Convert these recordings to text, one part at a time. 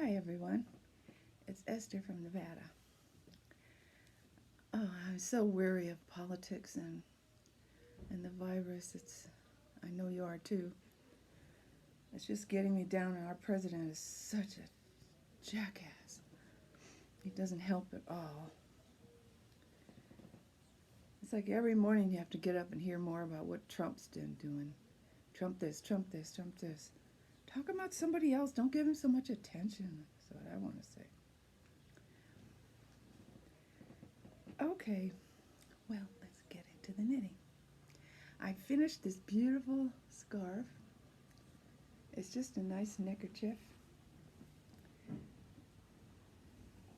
Hi everyone, it's Esther from Nevada. Oh, I'm so weary of politics and the virus. I know you are too. It's just getting me down, and our president is such a jackass. He doesn't help at all. It's like every morning you have to get up and hear more about what Trump's doing. Trump this, Trump this, Trump this. Talk about somebody else. Don't give him so much attention. That's what I want to say. Okay, well, let's get into the knitting. I finished this beautiful scarf. It's just a nice neckerchief.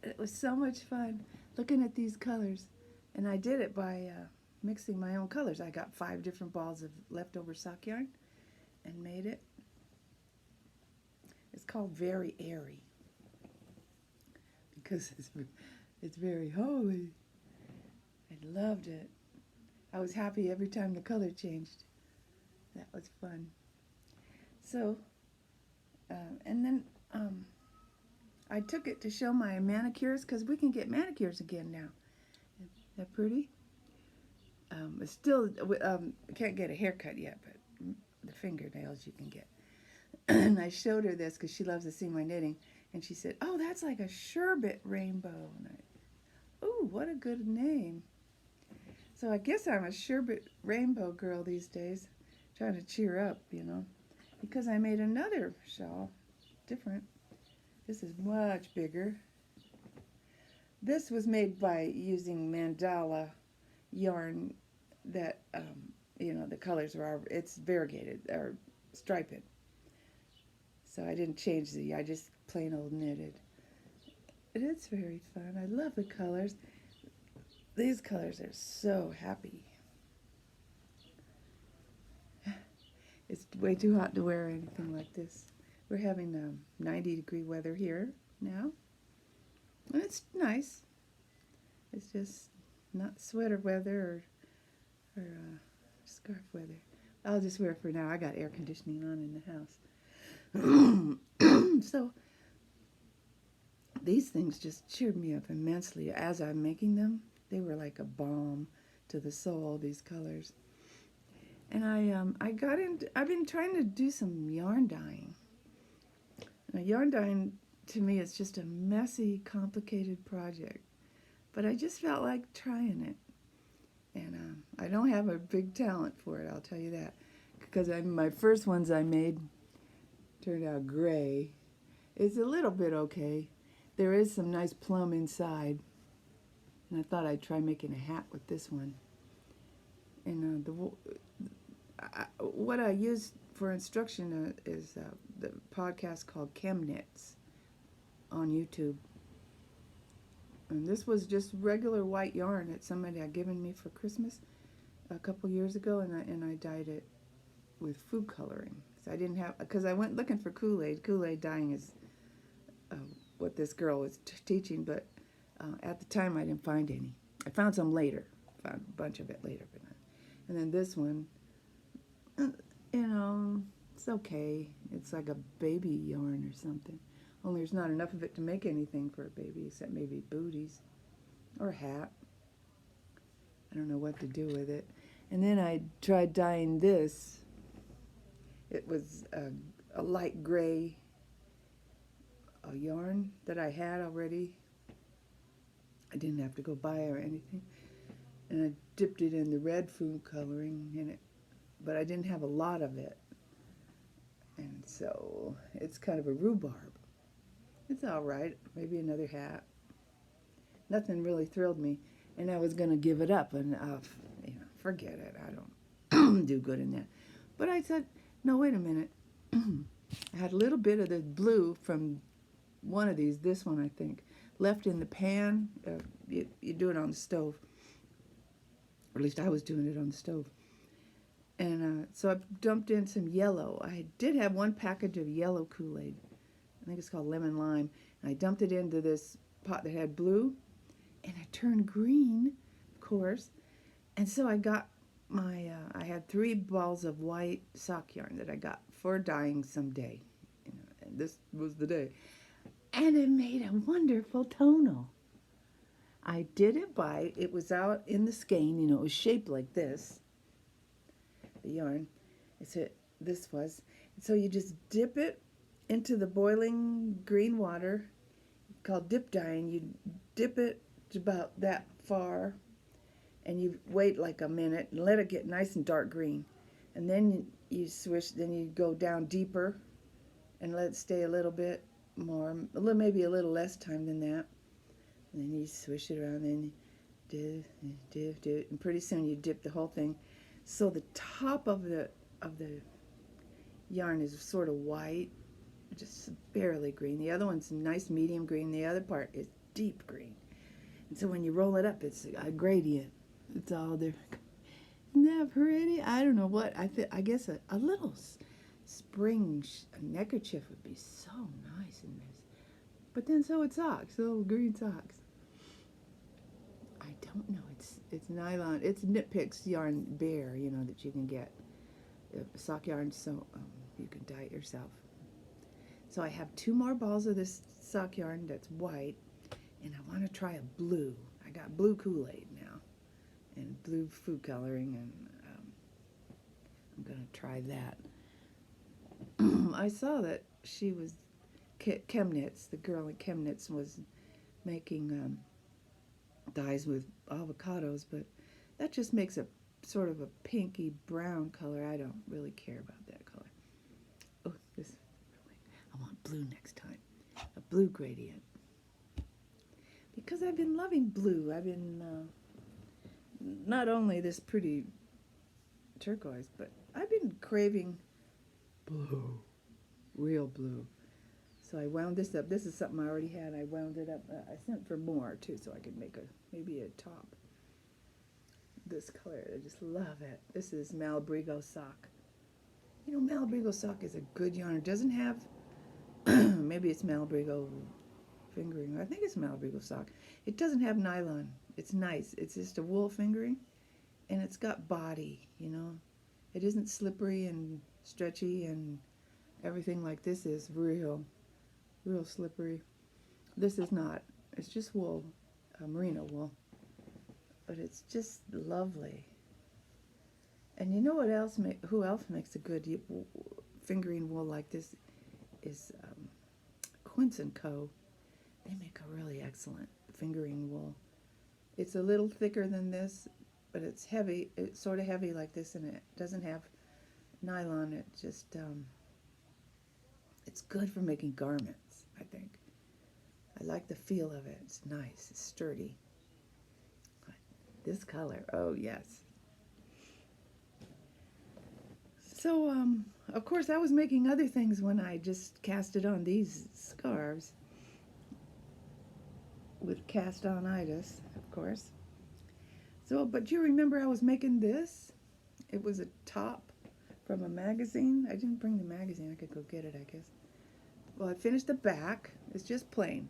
It was so much fun looking at these colors, and I did it by mixing my own colors. I got 5 different balls of leftover sock yarn and made it. It's called Very Airy because it's very holy. I loved it. I was happy every time the color changed. That was fun. So, and then I took it to show my manicures because we can get manicures again now. Isn't that pretty? Still, can't get a haircut yet, but the fingernails you can get. And I showed her this because she loves to see my knitting, and she said, "Oh, that's like a sherbet rainbow." And oh, what a good name! So I guess I'm a sherbet rainbow girl these days, trying to cheer up, because I made another shawl, different. This is much bigger. This was made by using mandala yarn that, the colors are, it's variegated or striped. So I didn't change I just plain old knitted. It's very fun. I love the colors. These colors are so happy. It's way too hot to wear anything like this. We're having 90-degree weather here now. And it's nice. It's just not sweater weather or scarf weather. I'll just wear it for now. I got air conditioning on in the house. So these things just cheered me up immensely as I'm making them. They were like a balm to the soul, these colors. And I've been trying to do some yarn dyeing. Now, yarn dyeing to me is just a messy, complicated project, but I just felt like trying it. And I don't have a big talent for it, I'll tell you that, because my first ones I made turned out gray. It's a little bit okay. There is some nice plum inside, and I thought I'd try making a hat with this one. And what I use for instruction is the podcast called ChemKnits on YouTube. And this was just regular white yarn that somebody had given me for Christmas a couple years ago, and I dyed it with food coloring. So I didn't have, because I went looking for Kool-Aid. Kool-Aid dyeing is what this girl was teaching, but at the time I didn't find any. I found some later, found a bunch of it later, but not. And then this one, it's okay. It's like a baby yarn or something. Only there's not enough of it to make anything for a baby, except maybe booties or a hat. I don't know what to do with it. And then I tried dyeing this. It was a light gray yarn that I had already. I didn't have to go buy or anything. And I dipped it in the red food coloring in it, but I didn't have a lot of it. And so it's kind of a rhubarb. It's all right. Maybe another hat. Nothing really thrilled me, and I was going to give it up and forget it. I don't do good in that. But I said, no, wait a minute. I had a little bit of the blue from one of these, this one I think, left in the pan. You do it on the stove, or at least I was doing it on the stove. And so I dumped in some yellow. I did have one package of yellow Kool-Aid. I think it's called lemon lime. And I dumped it into this pot that had blue, and it turned green, of course. And so I got I had 3 balls of white sock yarn that I got for dyeing someday. And this was the day. And it made a wonderful tonal. I did it it was out in the skein, you know, it was shaped like this, the yarn. So this was. So you just dip it into the boiling green water called dip dyeing. You dip it to about that far and you wait like a minute and let it get nice and dark green. And then you switch, then you go down deeper and let it stay a little bit more, maybe a little less time than that. And then you swish it around, and and pretty soon you dip the whole thing. So the top of the yarn is sort of white, just barely green. The other one's nice medium green. The other part is deep green. And so when you roll it up, it's a gradient. It's all there. Isn't that pretty? I don't know what. I guess a little spring neckerchief would be so nice in this. But then so would socks, little green socks. I don't know. It's nylon. It's Knit Picks yarn bare, you know, that you can get. Sock yarn, so you can dye it yourself. So I have 2 more balls of this sock yarn that's white, and I want to try a blue. I got blue Kool-Aid now, and blue food coloring, and I'm going to try that. I saw that she was, ChemKnits, the girl in ChemKnits was making dyes with avocados, but that just makes a sort of a pinky brown color. I don't really care about that color. Oh, I want blue next time. A blue gradient. Because I've been loving blue. I've been, not only this pretty turquoise, but I've been craving blue. Real blue. So I wound this up. This is something I already had. I wound it up. I sent for more, too, so I could make maybe a top. This color, I just love it. This is Malabrigo sock. You know, Malabrigo sock is a good yarn. It doesn't have, maybe it's Malabrigo fingering. I think it's Malabrigo sock. It doesn't have nylon. It's nice. It's just a wool fingering, and it's got body, you know. It isn't slippery and stretchy and everything like this is real slippery. This is not. It's just wool, merino wool. But it's just lovely. And you know what else? Who else makes a good fingering wool like this? Is Quince & Co. They make a really excellent fingering wool. It's a little thicker than this, but it's heavy. It's sort of heavy like this, and it doesn't have nylon. It just it's good for making garments, I think. I like the feel of it. It's nice. It's sturdy. This color, oh yes. So, of course, I was making other things when I just cast it on these scarves with cast-on-itis, of course. So, but you remember I was making this? It was a top from a magazine. I didn't bring the magazine. I could go get it, I guess. Well, I finished the back. It's just plain,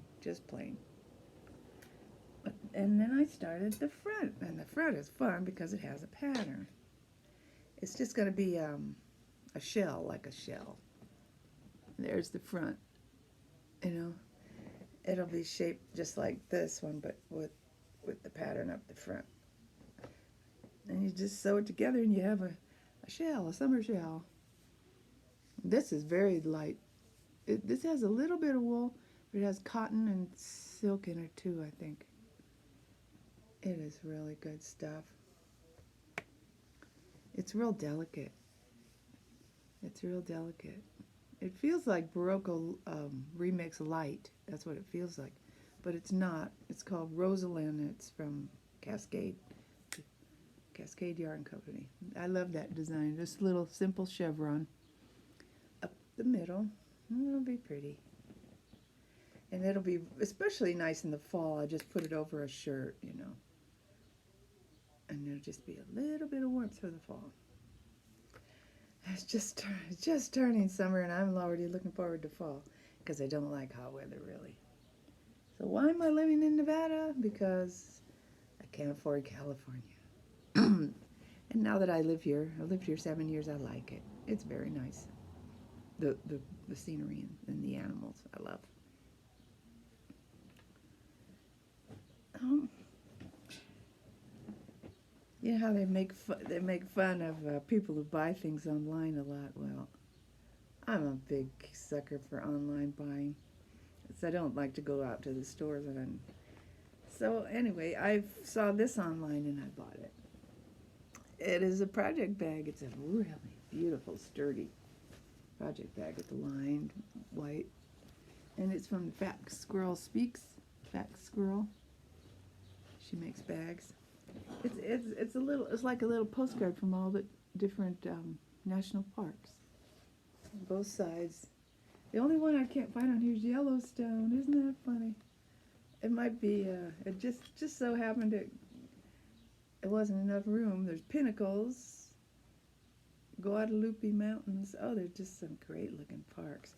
And then I started the front, and the front is fun because it has a pattern. It's just going to be a shell, like a shell. There's the front, you know. It'll be shaped just like this one, but with the pattern up the front. And you just sew it together, and you have a shell, a summer shell. This is very light. This has a little bit of wool, but it has cotton and silk in it too, I think. It is really good stuff. It's real delicate. It's real delicate. It feels like Barocco Remix Light. That's what it feels like. But it's not. It's called Rosalynn. It's from Cascade Yarn Company. I love that design. This little simple chevron up the middle. It'll be pretty. And it'll be especially nice in the fall. I just put it over a shirt, you know. And it'll just be a little bit of warmth for the fall. It's just turning summer, and I'm already looking forward to fall because I don't like hot weather, really. So why am I living in Nevada? Because I can't afford California. And now that I live here, I've lived here 7 years, I like it. It's very nice. The scenery and the animals, I love. You know how they make fun of people who buy things online a lot. Well, I'm a big sucker for online buying. So I don't like to go out to the stores. So anyway, I saw this online and I bought it. It is a project bag. It's a really beautiful, sturdy project bag. It's lined white. And it's from Fat Squirrel Speaks. Fat Squirrel. She makes bags. It's like a little postcard from all the different national parks. On both sides. The only one I can't find on here is Yellowstone. Isn't that funny? It might be, it just so happened it wasn't enough room. There's Pinnacles, Guadalupe Mountains. Oh, there's just some great looking parks.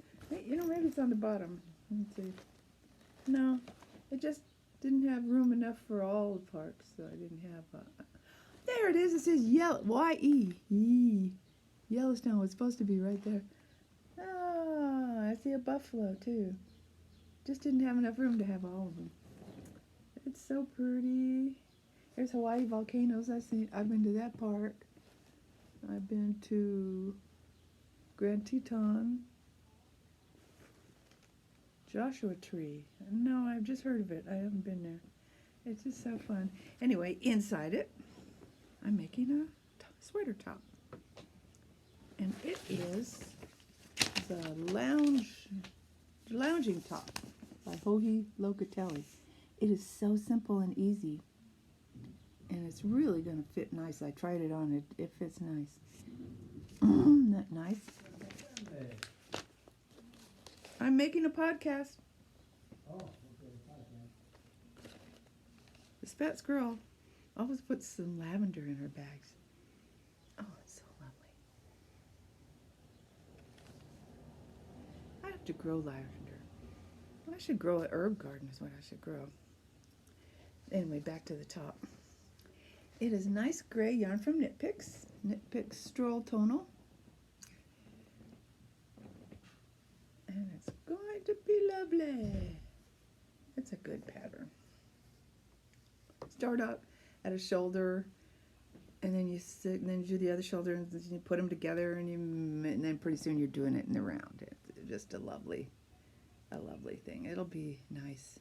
You know, maybe it's on the bottom. Let me see. No, it just didn't have room enough for all the parks, so I didn't have, there it is. It says Y-E. Yellowstone was supposed to be right there. Ah, I see a buffalo too. Just didn't have enough room to have all of them. It's so pretty. There's Hawaii volcanoes. I've been to that park. I've been to Grand Teton. Joshua Tree. No, I've just heard of it. I haven't been there. It's just so fun. Anyway, inside it, I'm making a sweater top. And it is the lounging top by Hoagie Locatelli. It is so simple and easy. And it's really going to fit nice. I tried it on. It fits nice. Isn't that nice? I'm making a podcast. Oh, okay, podcast. This fat squirrel always puts some lavender in her bags. Oh, it's so lovely. I have to grow lavender. I should grow an herb garden is what I should grow. Anyway, back to the top. It is nice gray yarn from Knit Picks Stroll Tonal. And it's going to be lovely. It's a good pattern. Start out at a shoulder, and then you do the other shoulder, and then you put them together, and then pretty soon you're doing it in the round. It's just a lovely thing. It'll be nice.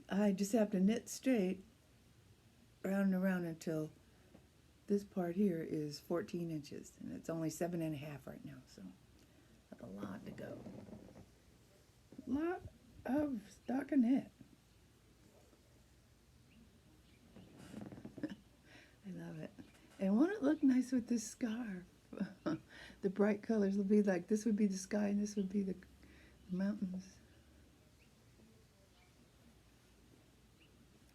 I just have to knit straight round and around until this part here is 14 inches, and it's only 7.5 right now, so that's a lot to go. Lot of stockinette. I love it. And won't it look nice with this scarf? The bright colors will be like, this would be the sky and this would be the mountains.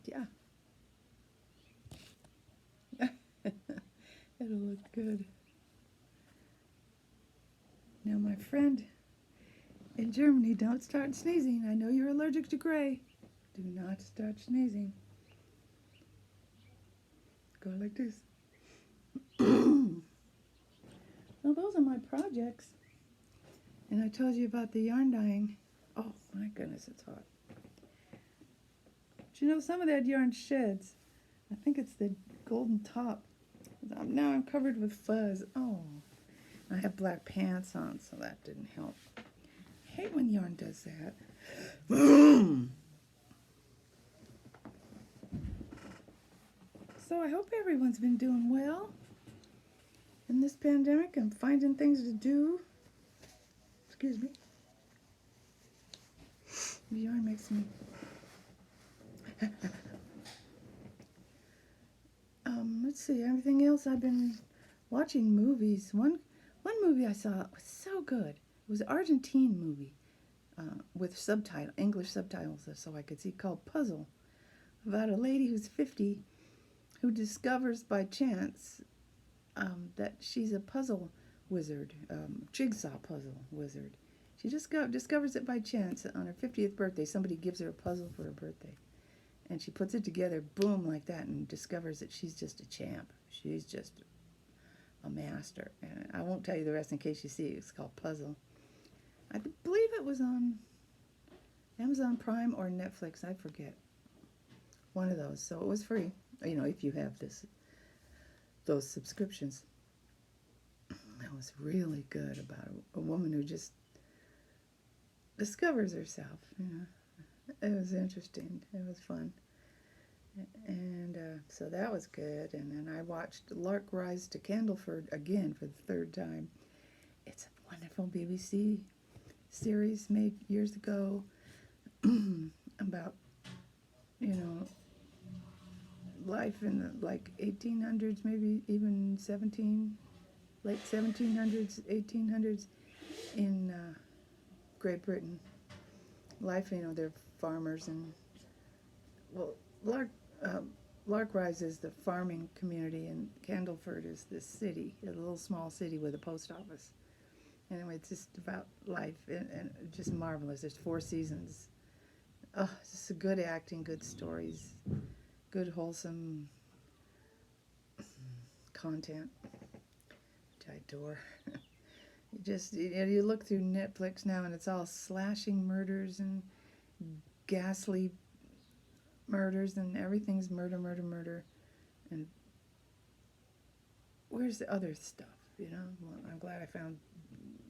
Yeah. It'll look good. Now, my friend in Germany, don't start sneezing. I know you're allergic to gray. Do not start sneezing. Go like this. Well, those are my projects. And I told you about the yarn dyeing. Oh, my goodness, it's hot. But you know, some of that yarn sheds. I think it's the golden top. Now I'm covered with fuzz. Oh, I have black pants on, so that didn't help. I hate when yarn does that. So I hope everyone's been doing well in this pandemic and finding things to do. Excuse me. The yarn makes me... let's see, everything else I've been watching movies. One movie I saw was so good. It was an Argentine movie with English subtitles so I could see, called Puzzle, about a lady who's 50 who discovers by chance that she's a puzzle wizard, jigsaw puzzle wizard. She just discovers it by chance on her 50th birthday. Somebody gives her a puzzle for her birthday. And she puts it together, boom, like that, and discovers that she's just a champ. She's just a master. And I won't tell you the rest in case you see it. It's called Puzzle. I believe it was on Amazon Prime or Netflix. I forget. one of those. So it was free, you know, if you have those subscriptions. That was really good about a woman who just discovers herself, you know. It was interesting. It was fun. And so that was good. And then I watched Lark Rise to Candleford again for the third time. It's a wonderful BBC series made years ago about, you know, life in the like 1800s, maybe even late 1700s, 1800s in Great Britain. Life, you know, they're farmers and, well, Lark Rise is the farming community, and Candleford is this city, a little small city with a post office. Anyway, it's just about life, and just marvelous. There's 4 seasons. Oh, it's just good acting, good stories, good wholesome content, which I adore. You look through Netflix now, and it's all slashing murders and ghastly murders, and everything's murder, murder, murder. And where's the other stuff, you know? Well, I'm glad I found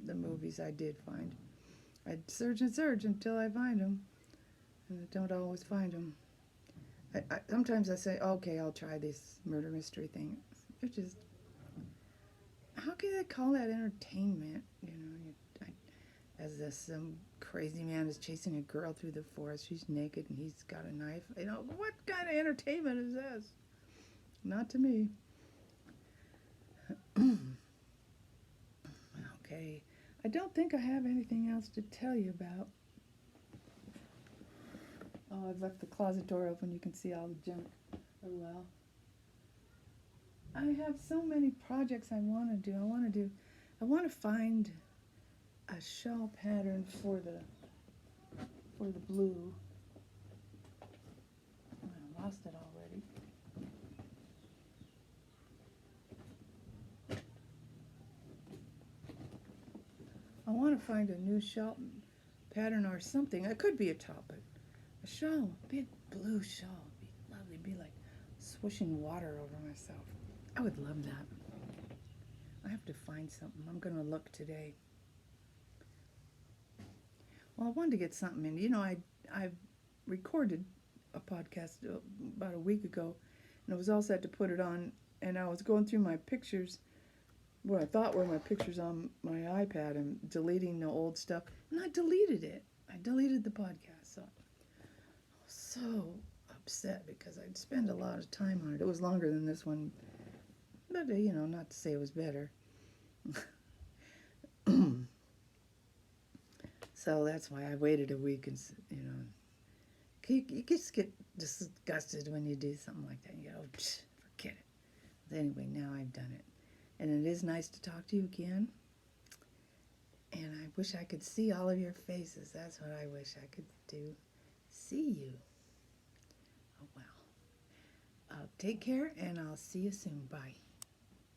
the movies I did find. I'd search and search until I find them, and I don't always find them. Sometimes I say, okay, I'll try this murder mystery thing. It's just, how can they call that entertainment? You know, as this crazy man is chasing a girl through the forest. She's naked and he's got a knife. You know, what kind of entertainment is this? Not to me. Okay, I don't think I have anything else to tell you about. Oh, I've left the closet door open. You can see all the junk. Oh well. I have so many projects I want to do. I want to find a shawl pattern for the blue. Oh, I lost it already. I want to find a new shawl pattern or something. It could be a top, but a shawl, big blue shawl, would be lovely. It'd be like swishing water over myself. I would love that. I have to find something. I'm going to look today. Well, I wanted to get something in. You know, I recorded a podcast about a week ago, and I was all set to put it on, and I was going through my pictures, what I thought were my pictures on my iPad, and deleting the old stuff, and I deleted it. I deleted the podcast, so I was so upset because I'd spent a lot of time on it. It was longer than this one, but, you know, not to say it was better. So that's why I waited a week, and, you know, you just get disgusted when you do something like that. You go, forget it. But anyway, now I've done it. And it is nice to talk to you again. And I wish I could see all of your faces. That's what I wish I could do. See you. Oh, well. Take care, and I'll see you soon. Bye.